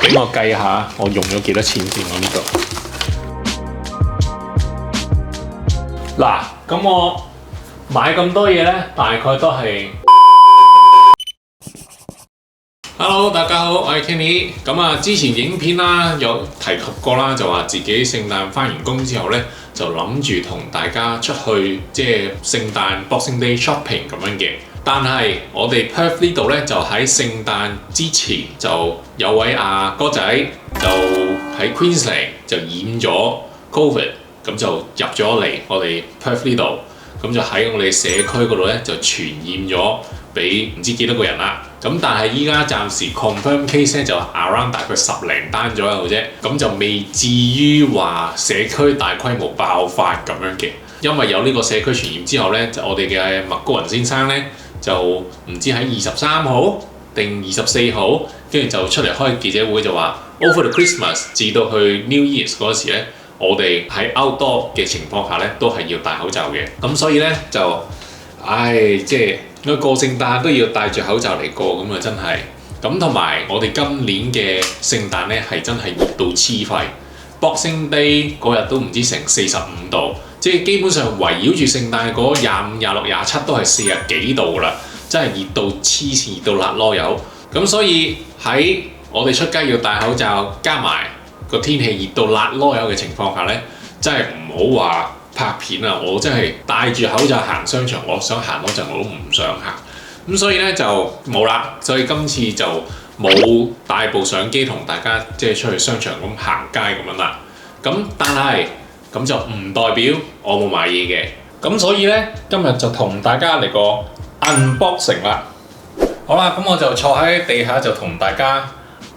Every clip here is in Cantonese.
俾我計下，我用咗幾多錢先？我呢度嗱，咁我買咁多嘢咧，大概都係。Hello， 大家好，我係 Kenny。咁啊，之前影片啦有提及過啦，就話自己聖誕翻完工之後咧，就諗住同大家出去即係聖誕 Boxing Day shopping 咁樣嘅。但係我哋 Perth 呢度咧，就喺聖誕之前就有位哥仔就喺 Queensland 就染咗 Covid， 咁就入咗嚟我哋 Perth 呢度，咁就喺我哋社區嗰度咧就傳染咗俾唔知幾多個人啦。咁但係依家暫時 confirm case 咧就 around 大概10零單左右啫，咁就未至於話社區大規模爆發咁樣嘅。因為有呢個社區傳染之後咧，就我哋嘅麥高雲先生咧就唔知喺23號定24號，跟住就出嚟開記者會就話 over the Christmas 至到去 New Year's 嗰時咧，我哋喺 outdoor 嘅情況下咧都係要戴口罩嘅。咁所以咧就即係過聖誕都要戴住口罩嚟過，咁啊真係咁。同埋我哋今年嘅聖誕咧係真係熱到黐肺 ，Boxing Day 嗰日都唔知成45度，即係基本上圍繞住聖誕嗰25、26、27都係40幾度噶啦，真係熱到黐線，熱到辣囉柚。咁所以喺我哋出街要戴口罩，加埋個天氣熱到辣囉柚嘅情況下咧，真係唔好話拍片啊！我真係戴住口罩行商場，我想行嗰陣我都唔想行。咁所以咧就冇啦，所以今次就冇帶部相機同大家即係出去商場咁行街咁樣啦。咁但係咁就唔代表我冇買嘢嘅。咁所以咧今日就同大家嚟個 unboxing 啦。好啦，咁我就坐喺地下就同大家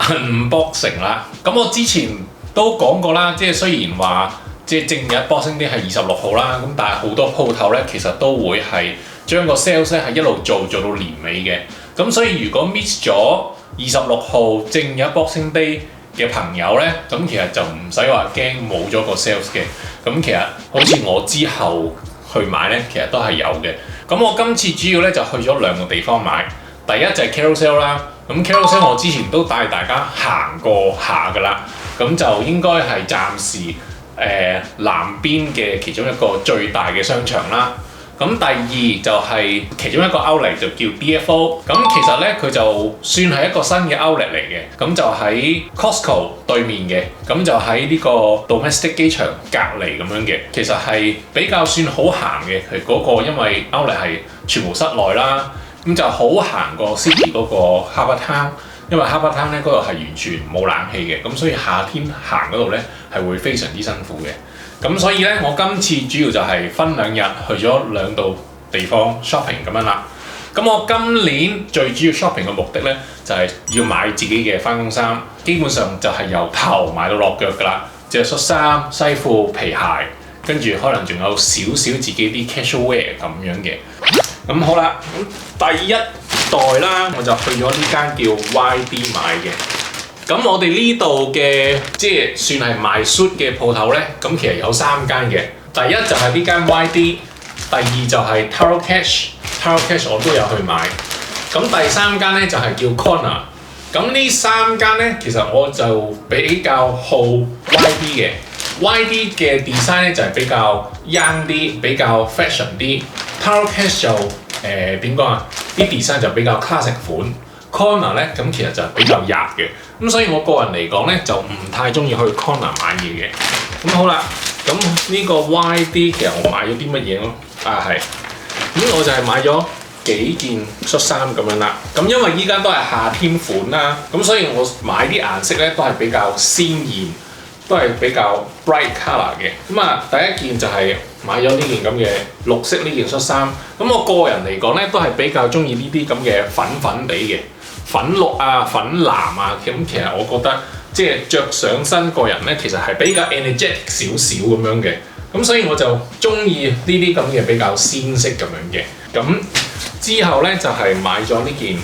unboxing 啦。咁我之前都講過啦，即係雖然話即係正日 Boxing Day係26號啦，咁但係好多鋪頭咧其實都會係將個 sales 咧係一路做到年尾嘅。咁所以如果 miss 咗26號正日 Boxing Day 嘅朋友咧，咁其實就唔使話驚冇咗個 sales 嘅。咁其實好似我之後去買咧，其實都係有嘅。咁我今次主要咧就去咗2個地方買。第一就係 Carousel 啦。咁 Carousel 我之前都帶大家行過下㗎啦。咁就應該係暫時南邊嘅其中一個最大嘅商場啦。咁第二就係其中一個 outlet 就叫 DFO。咁其實咧佢就算係一個新嘅 outlet 嚟嘅。咁就喺 Costco 對面嘅。咁就喺呢個 Domestic 機場隔離咁樣嘅。其實係比較算好行嘅。佢嗰個因為 outlet 係全部室內啦，咁就好行過 City 嗰個 Harbour Town。因為 Harbour Town 咧嗰度係完全冇冷氣嘅，咁所以夏天行嗰度咧係會非常之辛苦嘅。咁所以咧，我今次主要就係分2日去咗2度地方 shopping 咁樣啦。咁我今年最主要 shopping 嘅目的咧，就係要買自己嘅返工衫，基本上就係由頭買到落腳㗎啦，即係恤衫、西褲、皮鞋，跟住可能仲有少少自己啲 casual wear 咁樣嘅。咁好啦，咁第一代啦，我就去咗呢間叫 YD 買嘅。咁我哋呢度嘅即係算係賣 suit 嘅鋪頭咧，咁其實有3間嘅。第一就係呢間 YD， 第二就係 Taro Cash 我都有去買。咁第3間咧就係叫 Corner。咁呢3間咧，其實我就比較好 YD 嘅。YD 嘅 design 咧就係比較 young 啲，比較 fashion 啲。Taro Cash 就點講啊？啲 design 就比較 classic 款。Corner 咧咁其實就比較入嘅。咁所以我個人嚟講咧就唔太中意去 Corner 買嘢嘅。咁好啦，咁呢個 YD 其實我買咗啲乜嘢咯？咁我就係買咗幾件恤衫咁樣啦。咁因為依家都係夏天款啦，咁所以我買啲顏色咧都係比較鮮豔，都係比較 bright colour 嘅。咁啊，第一件就係買咗呢件咁嘅綠色呢件恤衫。咁我個人嚟講咧都係比較中意呢啲咁嘅粉粉地嘅。粉綠啊、粉藍啊，咁其實我覺得即係着上身個人咧，其實係比較 energetic 少少咁樣嘅，咁所以我就中意呢啲咁嘅比較鮮色咁樣嘅。咁之後咧就係買咗呢件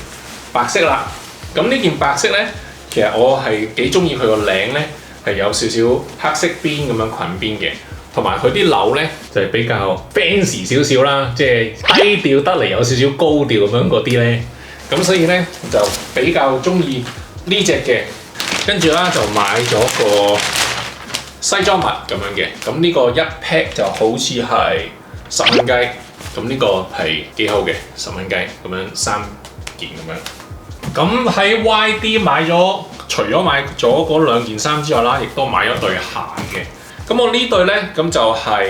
白色啦。咁呢件白色咧，其實我係幾中意佢個領咧，係有少少黑色邊咁樣裙邊嘅，同埋佢啲紐咧就係比較 fancy 少少啦，即係低調得嚟有少少高調咁樣嗰啲咧。咁所以咧就比較中意呢隻嘅。跟住啦就買咗個西裝襪咁樣嘅，咁呢個一 pack 就好似係10蚊雞，咁呢個係幾好嘅，10蚊雞咁樣3件咁樣。咁喺 YD 買咗，除咗買咗嗰2件衫之外啦，亦都買咗對鞋嘅。咁我呢對咧，咁就係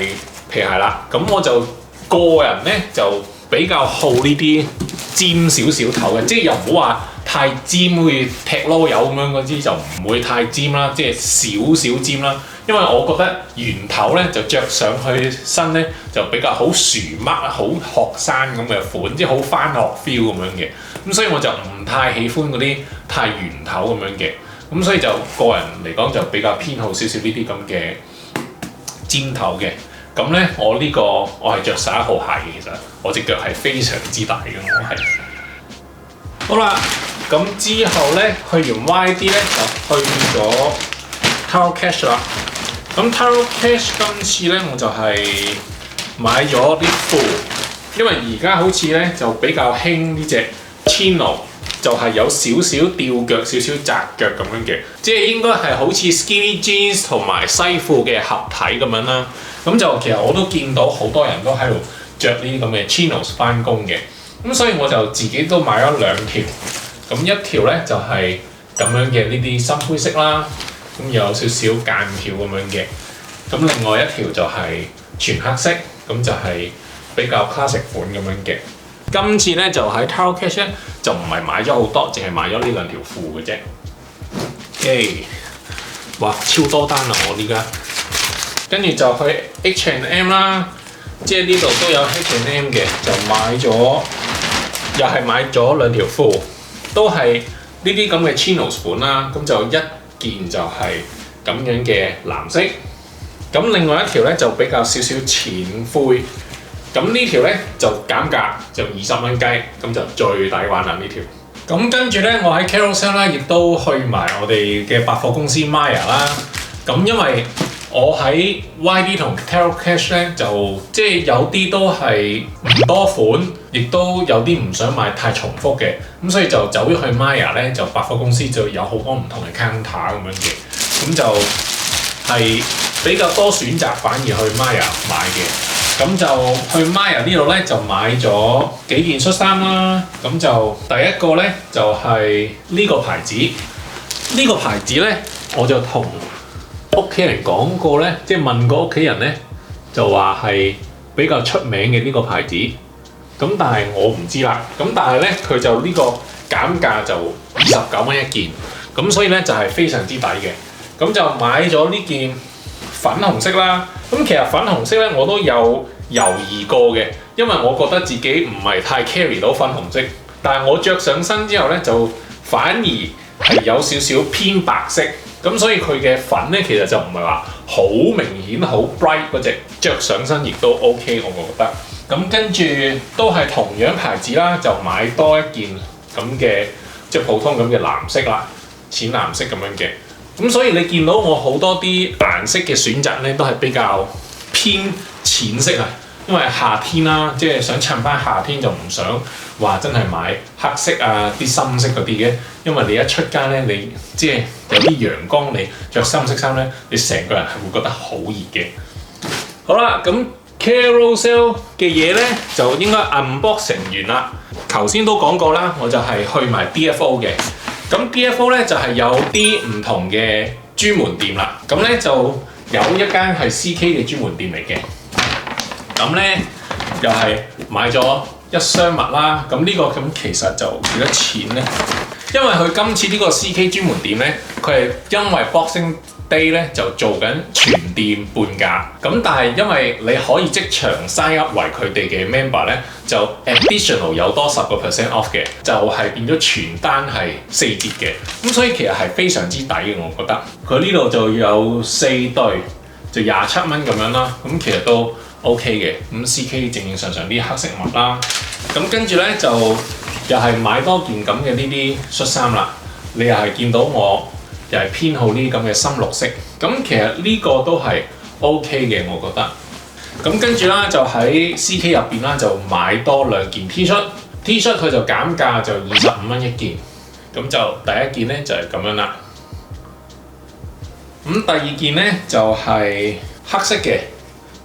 皮鞋啦。咁我就個人咧就比較好呢啲尖少少頭嘅，即係又唔好話太尖，好似踢籮柚咁樣嗰啲就唔會太尖啦，即係少少尖啦。因為我覺得圓頭咧就着上去身咧就比較好薯嘜啊，好學生咁嘅款，即係好返學 feel 咁樣嘅。咁所以我就唔太喜歡嗰啲太圓頭咁樣嘅。咁所以就個人嚟講就比較偏好少少呢啲咁嘅尖頭嘅。咁咧我呢個我係着11號鞋嘅，其實我隻腳係非常之大嘅，我係。好啦，咁之後咧去完 YD 咧就去咗 Taro Cash 啦。咁 Taro Cash 今次咧我就係買咗啲褲，因為而家好似咧就比較興呢隻 Chino， 就係有少少吊腳、少少窄腳咁樣嘅，即係應該係好似 skinny jeans 同埋西褲嘅合體咁樣啦。咁就其實我都見到好多人都喺度着呢啲咁嘅 Chinos 翻工嘅，咁所以我就自己都買咗2條。咁一條咧就係咁樣嘅呢啲深灰色啦。咁有少少間條咁樣嘅，咁另外一條就係全黑色，咁就係比較 classic 款咁樣嘅。今次咧就喺 Taro Cash 咧就唔係買咗好多，淨係買咗呢2條褲嘅啫。Okay， 哇，超多單啊！我而家跟住就去 H&M 啦，即係呢度都有 H&M 嘅，就買咗，又係買咗2條褲，都係呢啲咁嘅 Chinos 款啦，咁就一件就係咁樣嘅藍色，咁另外一條咧就比較少少淺灰，咁呢條咧就減價就20蚊雞，咁就最抵玩啦呢條。咁跟住咧，我喺 Carousell 咧亦都去埋我哋嘅百貨公司 Myer 啦。咁因為我喺 YD 同 Taro Cash 咧就即係有啲都係唔多款，亦都有啲唔想買太重複嘅，咁所以就走咗去 Myer 咧，就百貨公司就有好多唔同嘅 counter 咁樣嘅，咁就係比較多選擇，反而去 Myer 買嘅。咁就去 Myer 呢度咧就買咗幾件恤衫啦。咁就第一個咧就係呢個牌子，呢個牌子咧我就同屋企人講過咧，即係問過屋企人咧，就話係比較出名嘅呢個牌子。咁但係我唔知啦。咁但係咧佢就呢個減價就29蚊一件，咁所以咧就係非常之抵嘅。咁就買咗呢件粉紅色啦。咁其實粉紅色咧我都有猶豫過嘅，因為我覺得自己唔係太 carry 到粉紅色，但係我着上身之後咧就反而係有少少偏白色。咁所以佢嘅粉咧其實就唔係話好明顯好 bright 嗰隻，着上身亦都 OK 我覺得。咁跟住都係同樣牌子啦，就買多一件咁嘅即係普通咁嘅藍色啦，淺藍色咁樣嘅。咁所以你見到我好多啲顏色嘅選擇咧都係比較偏淺色啊，因為夏天啦，即係想襯翻夏天就唔想話真係買黑色啊啲深色嗰啲嘅，因為你一出街咧，你即係有啲陽光，你着深色衫咧，你成個人係會覺得好熱嘅。好啦，咁 Carousell 嘅嘢咧就應該 unboxing 完啦。頭先都講過啦，我就係去埋 DFO 嘅。咁 DFO 咧就係有啲唔同嘅專門店啦。咁咧就有一間係 CK 嘅專門店嚟嘅。咁咧又係買咗一箱襪啦。咁呢個咁其實就幾多錢咧？因為佢今次呢個 CK 專門店咧，佢係因為 Boxing Day 咧就做緊全店半價。咁但係因為你可以即場 sign up 為佢哋嘅 member 咧，就 additional 有多10% off 嘅，就係變咗全單係4折嘅。咁所以其實係非常之抵嘅，我覺得。佢呢度就有4對，就27蚊咁樣啦。咁其實都 OK 嘅。咁 CK 正正常常啲黑色襪啦。咁跟住咧就又係買多件咁嘅呢啲恤衫啦。你又係見到我又係偏好呢啲咁嘅深綠色。咁其實呢個都係 OK 嘅，我覺得。咁跟住啦，就喺 CK 入邊啦，就買多2件 T 恤。T 恤佢就減價就25蚊一件。咁就第一件咧就係咁樣啦。咁第二件咧就係黑色嘅，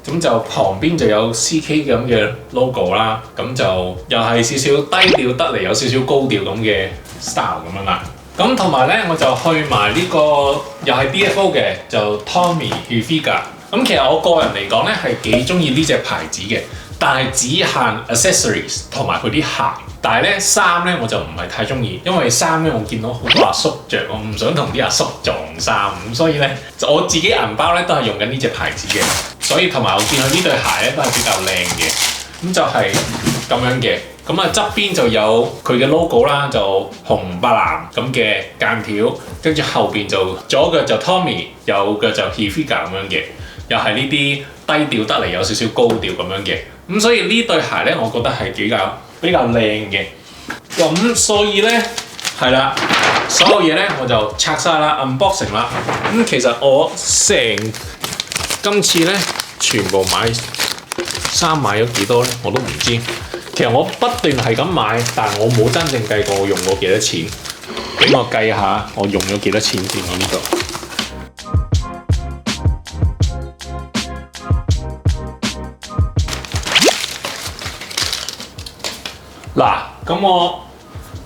咁就旁邊就有 CK 咁嘅 logo 啦，咁就又係少少低調得嚟，有少少高調咁嘅 style 咁樣啦。咁同埋咧，我就去埋呢個又係 DFO 嘅，就 Tommy Hilfiger。咁其實我個人嚟講咧係幾中意呢隻牌子嘅，但係只限 accessories 同埋佢啲鞋。但係咧衫咧我就唔係太中意，因為衫咧我見到好多阿叔着，我唔想同啲阿叔撞衫，咁所以咧我自己銀包咧都係用緊呢隻牌子嘅，所以同埋我見佢呢對鞋咧都係比較靚嘅，咁就係咁樣嘅。咁啊側邊就有佢嘅 logo 啦，就紅白藍咁嘅間條，跟住後邊就左腳就 Tommy， 右腳就 Hilfiger 咁樣嘅，又係呢啲低調得嚟有少少高調咁樣嘅。咁所以呢對鞋咧，我覺得係比較靚嘅。咁所以咧係啦，所有嘢咧我就拆晒啦 ，unboxing 啦。咁其實我今次咧全部衫買咗幾多咧，我都唔知。其實我不斷係咁買，但係我冇真正計過我用過幾多錢。俾我計下，我用咗幾多錢先我呢度。嗱，咁我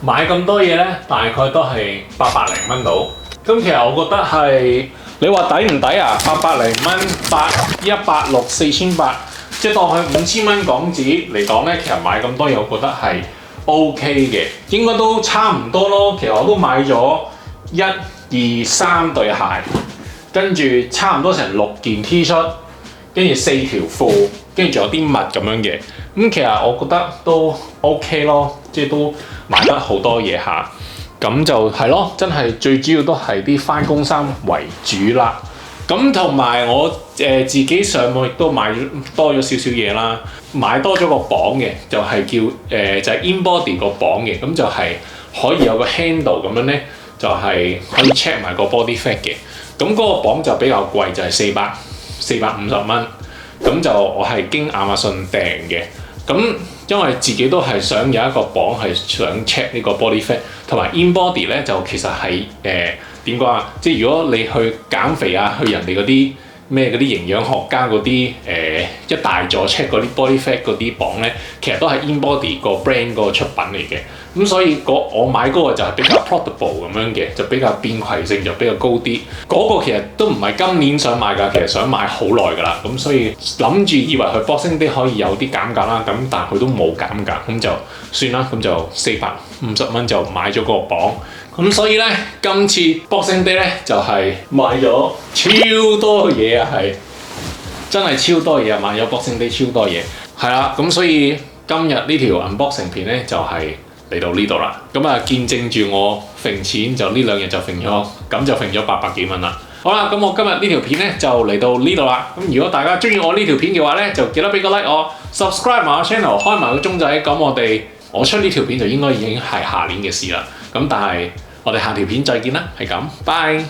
買咁多嘢咧，大概都係800零蚊到。咁其實我覺得係，你話抵唔抵啊？800零蚊，160 4800。即係當佢5000蚊港紙嚟講咧，其實買咁多嘢，我覺得係 OK 嘅，應該都差唔多咯。其實我都買咗1、2、3對鞋，跟住差唔多成6件 T 恤，跟住4條褲，跟住仲有啲襪咁樣嘅。咁其實我覺得都 OK 咯，即係都買得好多嘢下。咁就係咯，真係最主要都係啲返工衫為主啦。咁同埋我自己上網亦都買多咗少少嘢啦，買多咗個綁嘅，就係叫就係 InBody 個綁嘅，咁就係可以有個 handle 咁樣咧，就係可以 check 埋個 body fat 嘅。咁嗰個綁就比較貴，就係450蚊。咁就我係經亞馬遜訂嘅。咁因為自己都係想有一個綁係想 check 呢個 body fat， 同埋 InBody 咧就其實係點講啊？即係如果你去減肥啊，去人哋嗰啲咩嗰啲營養學家嗰啲一大座 check 嗰啲 body fat 嗰啲磅咧，其實都係 InBody 個 brand 嗰個出品嚟嘅。咁所以我買嗰個就係比較 portable 咁樣嘅，就比較便攜性就比較高啲。嗰個其實都唔係今年想買㗎，其實想買好耐㗎啦。咁所以諗住以為佢 Boxing Day 可以有啲減價啦，咁但係佢都冇減價，咁就算啦，咁就450蚊就買咗個磅。咁所以咧，今次 Boxing Day 咧就係買咗超多嘢啊，係真係超多嘢啊！買咗 Boxing Day 超多嘢，係啦。咁所以今日呢條 unboxing 片咧就係嚟到呢度啦。咁啊，見證住我揈錢就呢2日就揈咗，咁就揈咗800幾蚊啦。好啦，咁我今日呢條片咧就嚟到呢度啦。咁如果大家中意我呢條片嘅話咧，就記得俾個 like 我 ，subscribe 埋我 channel， 開埋個鐘仔。咁我出呢條片就應該已經係下年嘅事啦。咁但係我哋下條片再見啦，係咁，拜。